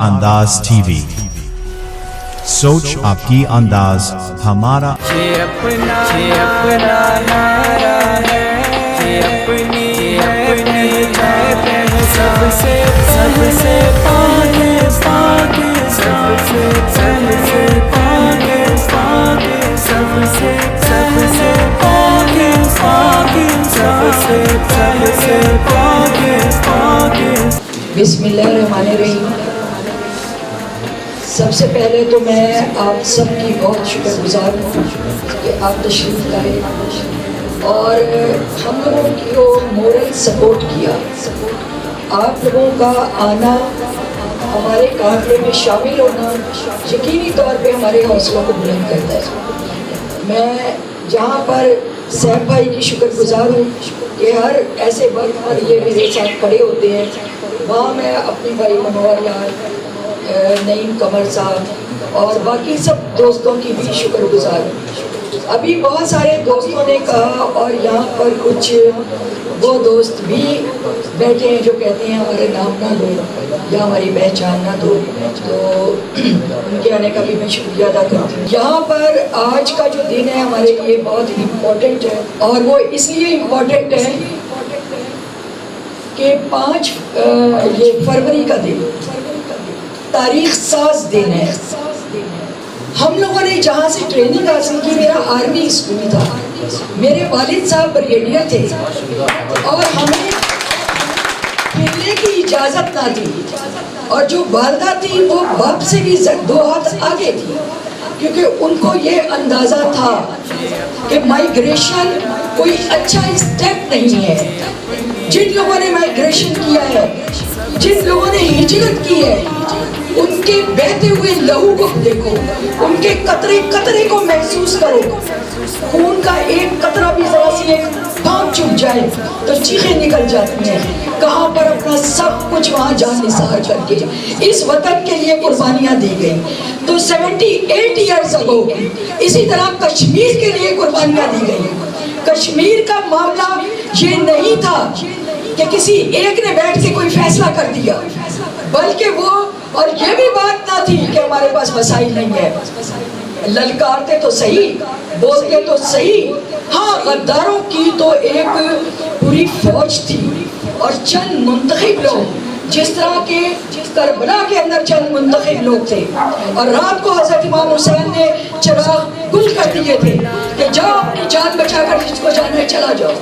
انداز T V, سوچ آپ کی انداز ہمارا یہ اپنا نعرہ ہے، یہ اپنی ہے، سب سے پاک سب سے پاک سب سے پاک. بسم اللہ الرحمن الرحیم. سب سے پہلے تو میں آپ سب کی بہت شکر گزار ہوں کہ آپ تشریف لائے اور ہم لوگوں کو مورل سپورٹ کیا. آپ لوگوں کا آنا، ہمارے قافلے میں شامل ہونا یقینی طور پہ ہمارے حوصلوں کو بلند کرتا ہے. میں جہاں پر صاحب بھائی کی شکر گزار ہوں کہ ہر ایسے وقت پر یہ میرے ساتھ کھڑے ہوتے ہیں، وہاں میں اپنے بھائی منور لال، نعیم قمر صاحب اور باقی سب دوستوں کی بھی شکر گزار ہوں. ابھی بہت سارے دوستوں نے کہا اور یہاں پر کچھ وہ دوست بھی بیٹھے ہیں جو کہتے ہیں ہمارے نام نہ دو یا ہماری پہچان نہ دو، تو ان کے آنے کا بھی میں شکریہ ادا کرتی ہوں. یہاں پر آج کا جو دن ہے ہمارے لیے بہت امپورٹنٹ ہے، اور وہ اس لیے امپورٹنٹ ہے کہ 5 فروری کا دن تاریخ ساز دن ہے. ہم لوگوں نے جہاں سے ٹریننگ حاصل کی، میرا آرمی اسکول تھا، میرے والد صاحب بریگیڈیئر تھے اور ہمیں کھیلنے کی اجازت نہ تھی، اور جو والدہ تھی وہ باپ سے بھی 2 ہاتھ آگے تھی، کیونکہ ان کو یہ اندازہ تھا کہ مائیگریشن کوئی اچھا اسٹیپ نہیں ہے. جن لوگوں نے مائیگریشن کیا ہے، جن لوگوں نے ہجرت کی ہے، ان کے بہتے ہوئے لہو کو دیکھو، ان کے قطرے قطرے کو محسوس کرو. خون کا ایک قطرہ بھی ذرا سی ایک پاؤں چپ جائے تو چیخیں نکل جاتی ہیں. کہاں پر اپنا سب کچھ وہاں جان نثار کر کے اس وطن کے لیے قربانیاں دی گئی. تو 78 ایئرز اگو اسی طرح کشمیر کے لیے قربانیاں دی گئی. کشمیر کا معاملہ یہ نہیں تھا کہ کسی ایک نے بیٹھ کے کوئی فیصلہ کر دیا، بلکہ وہ، اور یہ بھی بات نہ تھی کہ ہمارے پاس وسائل نہیں ہے. للکارتے تو صحیح، بولتے تو صحیح، ہاں غداروں کی تو ایک پوری فوج تھی اور چند منتخب لوگ، جس طرح کے کربلا کے اندر چند منتخب لوگ تھے، اور رات کو حضرت امام حسین نے چراغ گل کر دیے تھے کہ جاؤ اپنی جان بچا کر جس کو جانا ہے چلا جاؤ.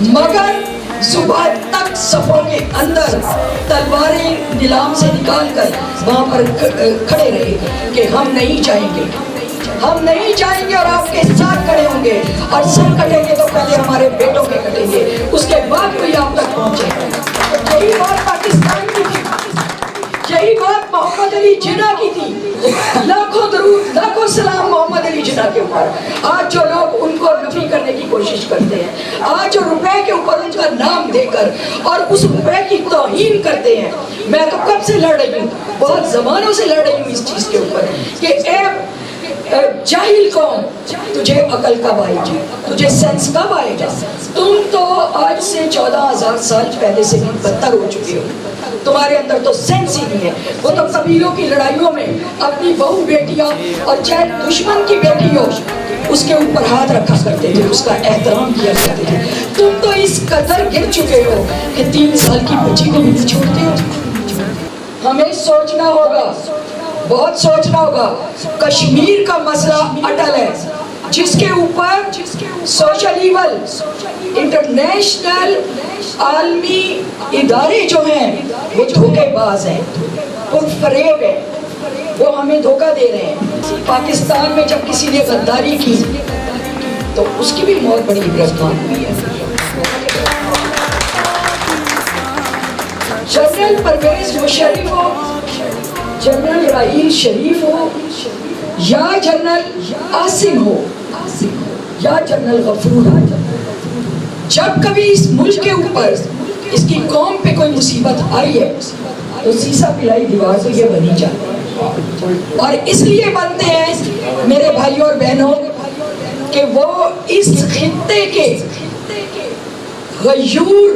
مگر صبح تک صفوں کے اندر تلواریں نیلام سے نکال کر وہاں پر کھڑے رہے کہ ہم نہیں جائیں گے، ہم نہیں جائیں گے، اور آپ کے ساتھ کھڑے ہوں گے، اور سر کٹیں گے تو پہلے ہمارے بیٹوں کے کٹیں گے، اس کے بعد کوئی آپ تک پہنچے گا. یہی بات پاکستان کی تھی، یہی بات محمد علی جناح کی تھی. لاکھوں درود، لاکھوں سلام محمد علی جناح کے اوپر. آج جو لوگ ان کو نفی کرنے کی کوشش کرتے ہیں، آج جو روپے کے اوپر ان کا نام دے کر اور اس روپے کی توہین کرتے ہیں، میں تو کب سے لڑ رہی ہوں، بہت زمانوں سے لڑ رہی ہوں اس چیز کے اوپر کہ اے جاہل قوم، تجھے عقل کب آئے گی، تجھے سینس کب آئے گا. تم تو آج سے 14,000 سال پہلے سے بھی بدتر ہو چکے ہو. تمہارے اندر تو سینس ہی نہیں ہے. وہ تو قبیلوں کی لڑائیوں میں اپنی بہو بیٹیاں، اور چاہے دشمن کی بیٹی ہو، اس کے اوپر ہاتھ رکھا کرتے تھے، اس کا احترام کیا کرتے تھے. تم تو اس قدر گر چکے ہو کہ 3 سال کی بچی کو بھی چھوڑتے ہو. ہمیں سوچنا ہوگا، بہت سوچنا ہوگا. کشمیر کا مسئلہ اٹل ہے، جس کے اوپر سوشل ایول، انٹرنیشنل عالمی ادارے جو ہیں وہ دھوکے باز ہیں، پر فریب ہیں، وہ ہمیں دھوکہ دے رہے ہیں. پاکستان میں جب کسی نے غداری کی تو اس کی بھی موت بڑی عبرتناک ہوئی ہے. جنرل پرویز مشرف ہو، جنرل راحیل شریف ہو، یا جنرل عاصم ہو، یا جنرل غفور ہو، جب کبھی اس ملک کے اوپر اس کی قوم پہ کوئی مصیبت آئی ہے تو سیسا پلائی دیوار تو یہ بنی جاتی ہے. اور اس لیے بنتے ہیں میرے بھائیوں اور بہنوں کہ وہ اس خطے کے غیور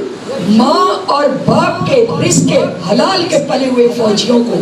ماں اور باپ کے رزق کے حلال کے پلے ہوئے فوجیوں کو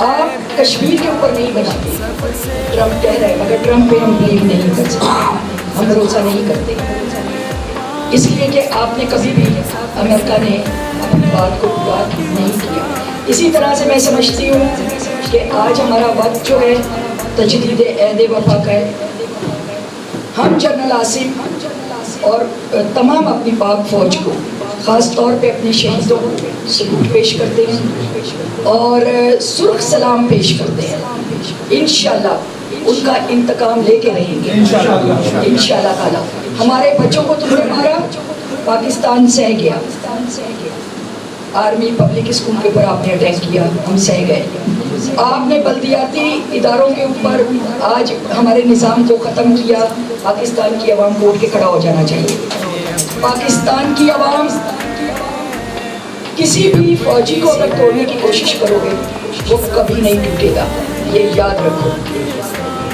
آپ کشمیر کے اوپر نہیں بناتے. ٹرمپ کہہ رہے ہیں مگر ٹرمپ پہ ہم بلیو نہیں کر سکتے, ہم بھروسہ نہیں کرتے, اس لیے کہ آپ نے کبھی بھی امریکہ نے اپنی بات کو پورا نہیں کیا. اسی طرح سے میں سمجھتی ہوں کہ آج ہمارا وقت جو ہے تجدید عہد وفا کا ہے. ہم جنرل عاصم اور تمام اپنی پاک فوج کو خاص طور پہ اپنے شہیدوں کو سلوٹ پیش کرتے ہیں اور سرخ سلام پیش کرتے ہیں. انشاءاللہ ان کا انتقام لے کے رہیں گے انشاءاللہ تعالیٰ. ہمارے بچوں کو تم نے مارا, پاکستان سہ گیا. آرمی پبلک اسکول کے اوپر آپ نے اٹیک کیا, ہم سہ گئے. آپ نے بلدیاتی اداروں کے اوپر آج ہمارے نظام کو ختم کیا. پاکستان کی عوام کو اٹھ کے کھڑا ہو جانا چاہیے. پاکستان کی عوام کسی بھی فوجی کو اگر توڑنے کی کوشش کرو گے وہ کبھی نہیں ٹوٹے گا, یہ یاد رکھو.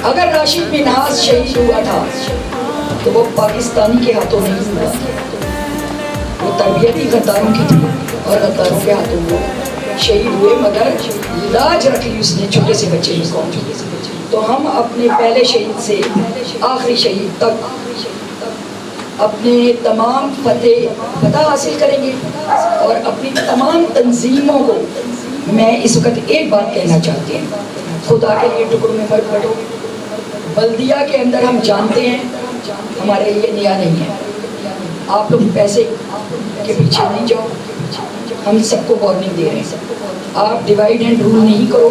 اگر راشد منہاس شہید ہوا تھا تو وہ پاکستانی کے ہاتھوں نہیں ہوا, وہ تربیتی غداروں کی تھی اور غداروں کے ہاتھوں وہ شہید ہوئے. مگر لاج رکھ لی اس نے چھوٹے سے بچے کو. تو ہم اپنے پہلے شہید سے آخری شہید تک اپنے تمام فتح حاصل کریں گے. اور اپنی تمام تنظیموں کو میں اس وقت ایک بات کہنا چاہتی ہوں, خدا کے لیے ٹکڑوں میں مت بٹو. بلدیہ کے اندر ہم جانتے ہیں ہمارے لیے نیا نہیں ہے. آپ لوگ پیسے کے پیچھے نہیں جاؤ, ہم سب کو وارننگ دے رہے ہیں. آپ ڈیوائڈ اینڈ رول نہیں کرو,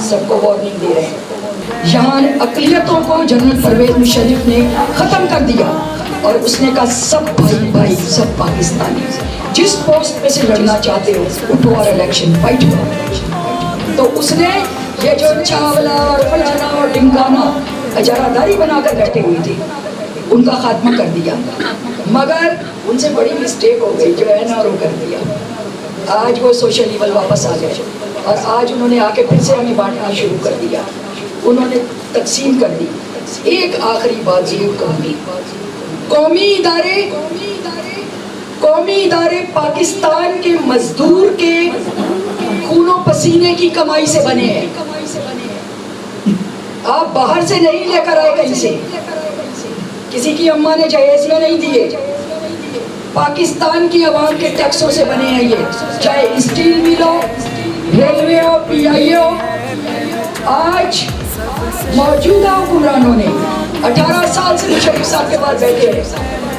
سب کو وارننگ دے رہے ہیں. یہاں اقلیتوں کو جنرل پرویز مشرف نے ختم کر دیا اور اس نے کہا سب بھائی بھائی سب پاکستانی, جس پوسٹ پہ سے لڑنا چاہتے ہو اٹھو اور الیکشن فائٹ کرو. تو اس نے یہ جو چاولا اور فلانا اور ڈنگانا اجارہ داری بنا کر بیٹھے ہوئے تھے ان کا خاتمہ کر دیا. مگر ان سے بڑی مسٹیک ہو گئی جو ہے نا, اور وہ کر دیا. آج وہ سوشل ایول واپس آ گئے اور آج انہوں نے آ کے پھر سے ہمیں بانٹنا شروع کر دیا, انہوں نے تقسیم کر دی. ایک آخری بات ضرور کہوں گی, قومی ادارے پاکستان کے مزدور کے خون و پسینے کی کمائی سے بنے ہیں. آپ باہر سے نہیں لے کر آئے کہیں سے, کسی کی اماں نے جہیز میں نہیں دیے, پاکستان کی عوام کے ٹیکسوں سے بنے ہیں یہ, چاہے اسٹیل مل ہو, ریلوے ہو, پی آئی ہو. آج موجودہ حکمرانوں نے 18 سال سے مشرف صاحب کے بعد بیٹھے ہیں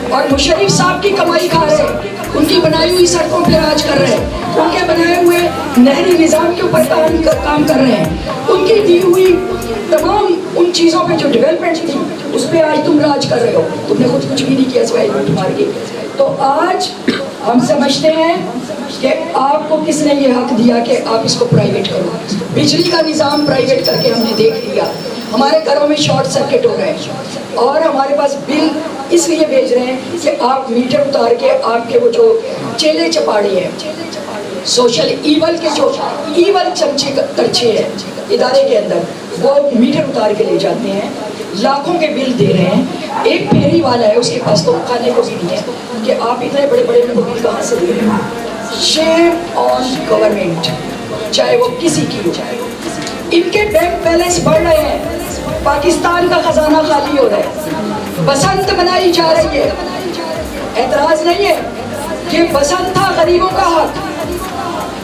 اور مشرف صاحب کی کمائی کھا رہے ہیں, ان کی بنائی ہوئی سڑکوں پہ راج کر رہے ہیں, ان کے بنائے ہوئے نہری نظام کے اوپر کام کر رہے ہیں, ان کی دی ہوئی تمام ان چیزوں پہ جو ڈیولپمنٹ تھی اس پہ آج تم راج کر رہے ہو. تم نے خود کچھ بھی نہیں کیا سوائے لوٹ مار کے. تو آج ہم سمجھتے ہیں کہ آپ کو کس نے یہ حق دیا کہ آپ اس کو پرائیویٹ کرو. بجلی کا نظام پرائیویٹ کر کے ہم نے دیکھ لیا, ہمارے گھروں میں شارٹ سرکٹ ہو رہے ہیں اور ہمارے پاس بل اس لیے بھیج رہے ہیں کہ آپ میٹر اتار کے آپ کے وہ جو چیلے چپاڑے ہیں, سوشل ایول کے جو ایول چمچے کرچے ہیں ادارے کے اندر, وہ میٹر اتار کے لے جاتے ہیں, لاکھوں کے بل دے رہے ہیں. ایک پھیری والا ہے اس کے پاس تو کھانے کو بھی نہیں ہے کہ آپ اتنے بڑے بڑے بل کہاں سے دے رہے ہیں. شیم آن گورنمنٹ, چاہے وہ کسی کی ہو. ان کے بینک بیلنس بڑھ رہے ہیں, پاکستان کا خزانہ خالی ہو رہا ہے, بسنت منائی جا رہی ہے. اعتراض نہیں ہے, یہ بسنت تھا غریبوں کا حق.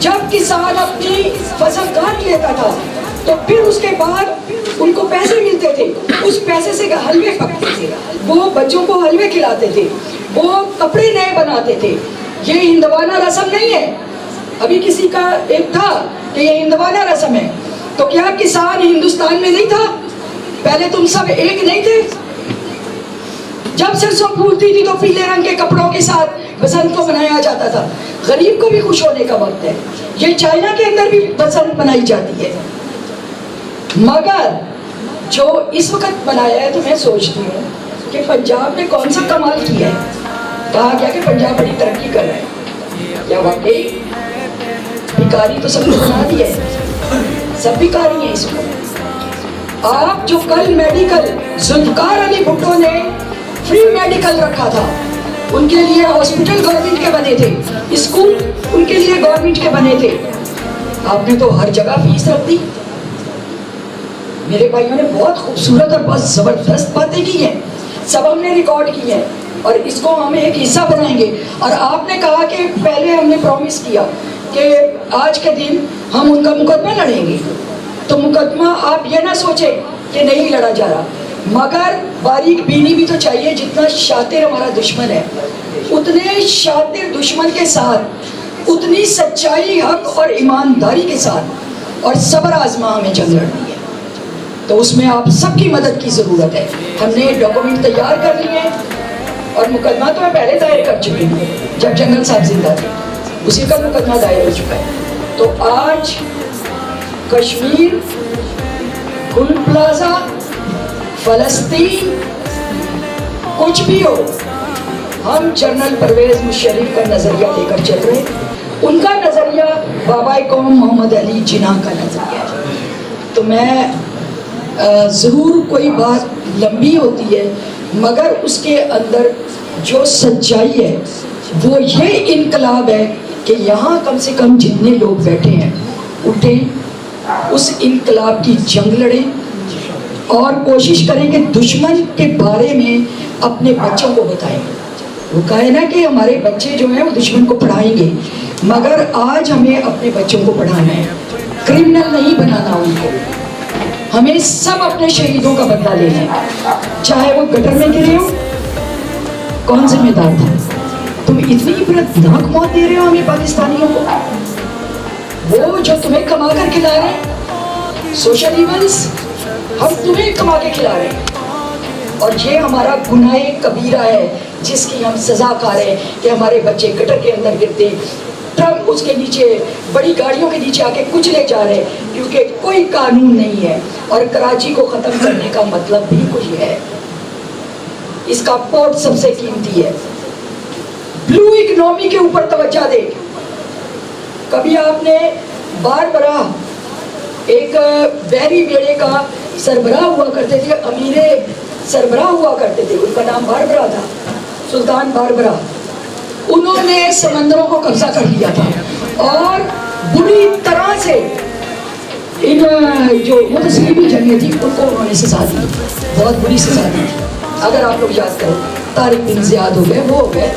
جب کسان اپنی فصل کاٹ لیتا تھا تو پھر اس کے بعد ان کو پیسے ملتے تھے, اس پیسے سے حلوے پکتے تھے, وہ بچوں کو حلوے کھلاتے تھے, وہ کپڑے نئے بناتے تھے. یہ ہندوانہ رسم نہیں ہے. ابھی کسی کا ایک تھا کہ یہ ہندوانہ رسم ہے, تو کیا کسان ہندوستان میں نہیں تھا؟ پہلے تم سب ایک نہیں تھے؟ جب سرسوں پھولتی تھی تو پیلے رنگ کے کپڑوں کے ساتھ بسنت کو منایا جاتا تھا. غریب کو بھی خوش ہونے کا وقت ہے. یہ چائنا کے اندر بھی بسنت منائی جاتی ہے. مگر جو اس وقت منایا ہے تو میں سوچتی ہوں کہ پنجاب نے کون سا کمال کیا ہے. کہا گیا کہ پنجاب بڑی ترقی کر رہا ہے, کیا واقعی بھکاری تو سب کو بنا دیا ہے, سب بھکاری ہیں اس وقت. آپ جو کل میڈیکل ذوالفقار علی بھٹو نے فری میڈیکل رکھا تھا, ان کے لیے ہاسپٹل گورنمنٹ کے بنے تھے, اسکول ان کے لیے گورنمنٹ کے بنے تھے, آپ نے تو ہر جگہ فیس رکھ دی. میرے بھائیوں نے بہت خوبصورت اور بہت زبردست باتیں کی ہیں, سب ہم نے ریکارڈ کی ہیں, اور اس کو ہم ایک حصہ بنائیں گے. اور آپ نے کہا کہ پہلے ہم نے پرومس کیا کہ آج کے دن ہم ان کا مقدمہ لڑیں گے, تو مقدمہ آپ یہ نہ سوچیں کہ نہیں لڑا جا رہا, مگر باریک بینی بھی تو چاہیے. جتنا شاطر ہمارا دشمن ہے, اتنے شاطر دشمن کے ساتھ اتنی سچائی, حق اور ایمانداری کے ساتھ اور صبر آزما ہمیں جنگ لڑنی ہے. تو اس میں آپ سب کی مدد کی ضرورت ہے. ہم نے ڈاکومنٹ تیار کر لیے ہیں, اور مقدمہ تو میں پہلے دائر کر چکی ہوں جب جنرل صاحب زندہ تھے, اسی کا مقدمہ دائر ہو چکا ہے. تو آج کشمیر, گل پلازا, فلسطین, کچھ بھی ہو, ہم جنرل پرویز مشرف کا نظریہ لے کر چل رہے ہیں. ان کا نظریہ بابا قوم محمد علی جناح کا نظریہ ہے. تو میں ضرور کوئی بات لمبی ہوتی ہے, مگر اس کے اندر جو سچائی ہے وہ یہ انقلاب ہے کہ یہاں کم سے کم جتنے لوگ بیٹھے ہیں اٹھیں, اس انقلاب کی جنگ لڑیں, اور کوشش کریں کہ دشمن کے بارے میں اپنے بچوں کو بتائیں. وہ کہے نا کہ ہمارے بچے جو ہیں وہ دشمن کو پڑھائیں گے, مگر آج ہمیں اپنے بچوں کو پڑھانا ہے, کرمنل نہیں بنانا ان کو. ہمیں سب اپنے شہیدوں کا بدلہ لینا ہے, چاہے وہ گٹر میں گرے ہو. کون ذمہ دار تھا؟ تم اتنی عبرتناک موت دے رہے ہو ہمیں پاکستانیوں کو, وہ جو تمہیں کما کر کھلا رہے ہیں, سوشل ایونٹس ہم تمہیں کما کے کھلا رہے ہیں, اور یہ ہمارا گناہ کبیرہ ہے جس کی ہم سزا کھا رہے ہیں کہ ہمارے بچے گٹر کے اندر گرتے, ٹرک اس کے نیچے, بڑی گاڑیوں کے نیچے آ کے کچلے جا رہے ہیں کیونکہ کوئی قانون نہیں ہے. اور کراچی کو ختم کرنے کا مطلب بھی کچھ ہے, اس کا پورٹ سب سے قیمتی ہے. بلو اکنامی کے اوپر توجہ دے. کبھی آپ نے باربرا, ایک بحری بیڑے کا سربراہ ہوا کرتے تھے, امیر سربراہ ہوا کرتے تھے, ان کا نام باربرا تھا, سلطان باربرا. انہوں نے سمندروں کو قبضہ کر لیا تھا, اور بری طرح سے ان جو متصلیبی جنگیں تھیں ان کو انہوں نے سزا دی, بہت بری سزا دی تھی. اگر آپ لوگ یاد کریں, طارق بن زیاد ہو گئے, وہ ہو گئے,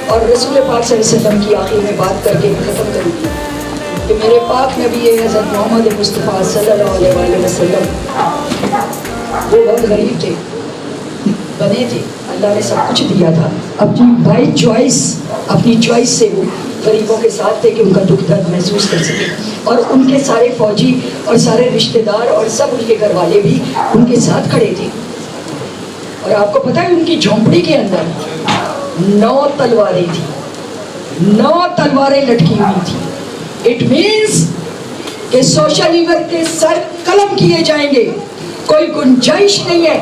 اور رسول پاک صلی اللہ علیہ وسلم کی آخر میں بات کر کے ختم کر دی کہ میرے پاک نبی حضرت محمد مصطفیٰ صلی اللہ علیہ وآلہ وسلم وہ بہت غریب تھے, بنے تھے, اللہ نے سب کچھ دیا تھا, اپنی بائی چوائس, اپنی چوائس سے وہ غریبوں کے ساتھ تھے کہ ان کا دکھ درد محسوس کر سکے. اور ان کے سارے فوجی اور سارے رشتہ دار اور سب ان کے گھر والے بھی ان کے ساتھ کھڑے تھے. اور آپ کو پتہ ہے ان کی جھونپڑی کے اندر 9 تلواریں تھیں, 9 تلواریں لٹکی ہوئی تھیں. اٹ مینس کہ سوشل ایور کے سر قلم کیے جائیں گے, کوئی گنجائش نہیں ہے.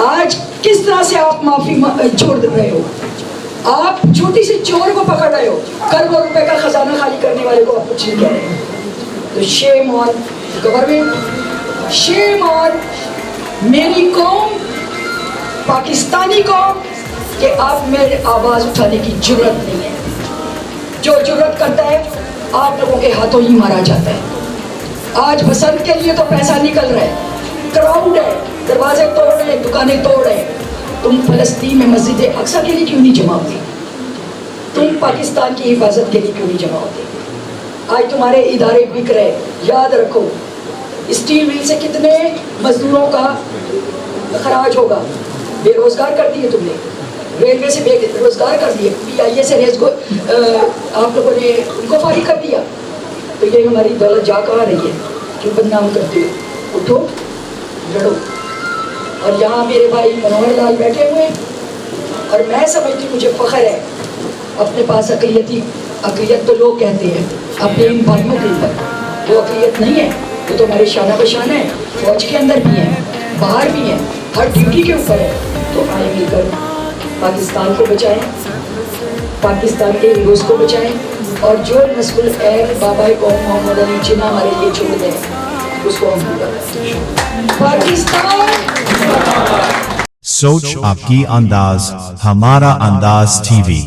آج کس طرح سے آپ معافی چھوڑ رہے ہو, آپ چھوٹی سی چور کو پکڑ رہے ہو, کروڑوں روپے کا خزانہ خالی کرنے والے کو آپ کچھ نہیں کہہ رہے. تو شیم آن گورنمنٹ, شیم آن میری قوم, پاکستانی قوم, کہ آپ میرے آواز اٹھانے کی جرت نہیں ہے. جو جرت کرتا ہے آپ لوگوں کے ہاتھوں ہی مارا جاتا ہے. آج بسنت کے لیے تو پیسہ نکل رہا ہے, کراؤڈ ہے, دروازے توڑ رہے ہیں, دکانیں توڑ رہے ہیں. تم فلسطین میں مسجد اقصیٰ کے لیے کیوں نہیں جمع ہوتے؟ تم پاکستان کی حفاظت کے لیے کیوں نہیں جمع ہوتے؟ آج تمہارے ادارے بک رہے. یاد رکھو, اسٹیل مل سے کتنے مزدوروں کا خراج ہوگا, بے روزگار کر دیے تم نے, ریلوے سے بے روزگار کر دیے, پی آئی اے سے آپ لوگوں نے ان کو فارغ کر دیا. تو یہ ہماری دولت جا کہاں رہی ہے؟ کیوں بدنام کرتے ہو؟ اٹھو, لڑو. اور یہاں میرے بھائی منوہر لال بیٹھے ہوئے ہیں, اور میں سمجھتی ہوں مجھے فخر ہے اپنے پاس اقلیت تو لوگ کہتے ہیں اپنے ان بھائیوں کے اوپر, وہ اقلیت نہیں ہے, وہ تو ہمارے شانہ بشانہ ہے, فوج کے اندر بھی ہیں, باہر بھی ہیں, ہر ڈیوٹی کے اوپر ہے. تو آئے مل کر پاکستان کو بچائیں, پاکستان کے ہیروز کو بچائیں, اور جو نسب العین بابا قوم محمد علی جناح ہمارے لیے چھوڑ دیں اس کو ہم پورا پاکستان. سوچ آپ کی انداز, ہمارا انداز TV.